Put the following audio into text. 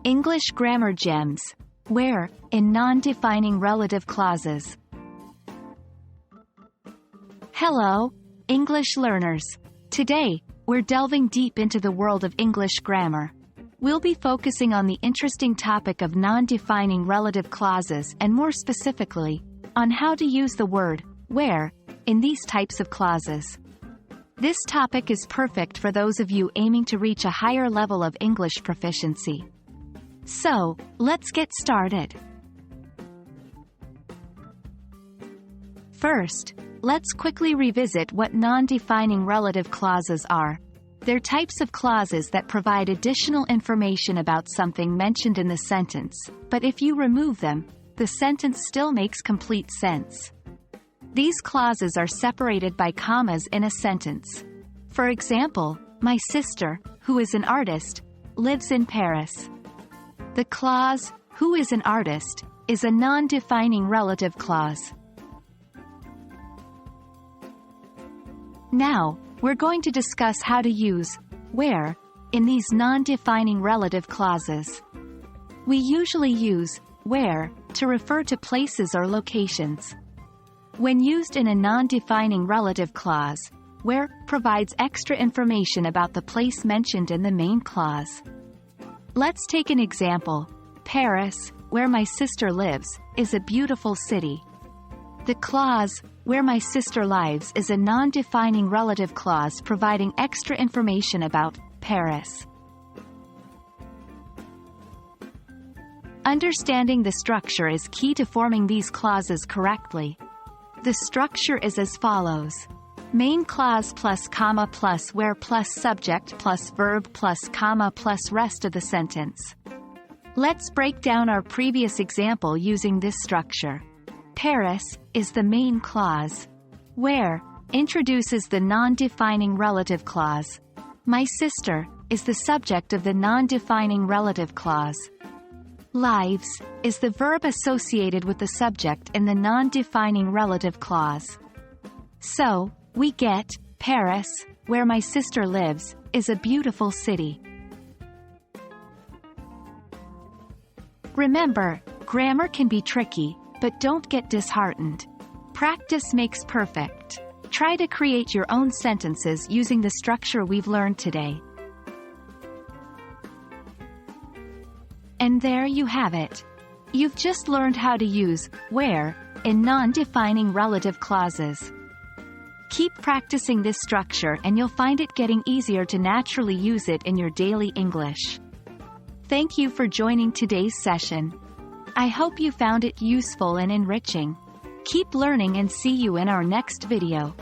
English Grammar Gems. Where, in non-defining relative clauses. Hello, English learners. Today, we're delving deep into the world of English grammar. We'll be focusing on the interesting topic of non-defining relative clauses and more specifically, on how to use the word where in these types of clauses. This topic is perfect for those of you aiming to reach a higher level of English proficiency. So, let's get started. First, let's quickly revisit what non-defining relative clauses are. They're types of clauses that provide additional information about something mentioned in the sentence, but if you remove them, the sentence still makes complete sense. These clauses are separated by commas in a sentence. For example, my sister, who is an artist, lives in Paris. The clause, who is an artist, is a non-defining relative clause. Now, we're going to discuss how to use where in these non-defining relative clauses. We usually use where to refer to places or locations. When used in a non-defining relative clause, where provides extra information about the place mentioned in the main clause. Let's take an example. Paris, where my sister lives, is a beautiful city. The clause, where my sister lives, is a non-defining relative clause providing extra information about Paris. Understanding the structure is key to forming these clauses correctly. The structure is as follows. Main clause plus comma plus where plus subject plus verb plus comma plus rest of the sentence. Let's break down our previous example using this structure. Paris is the main clause. Where introduces the non-defining relative clause. My sister is the subject of the non-defining relative clause. Lives is the verb associated with the subject in the non-defining relative clause. So, we get, Paris, where my sister lives, is a beautiful city. Remember, grammar can be tricky, but don't get disheartened. Practice makes perfect. Try to create your own sentences using the structure we've learned today. And there you have it. You've just learned how to use where in non-defining relative clauses. Keep practicing this structure and you'll find it getting easier to naturally use it in your daily English. Thank you for joining today's session. I hope you found it useful and enriching. Keep learning and see you in our next video.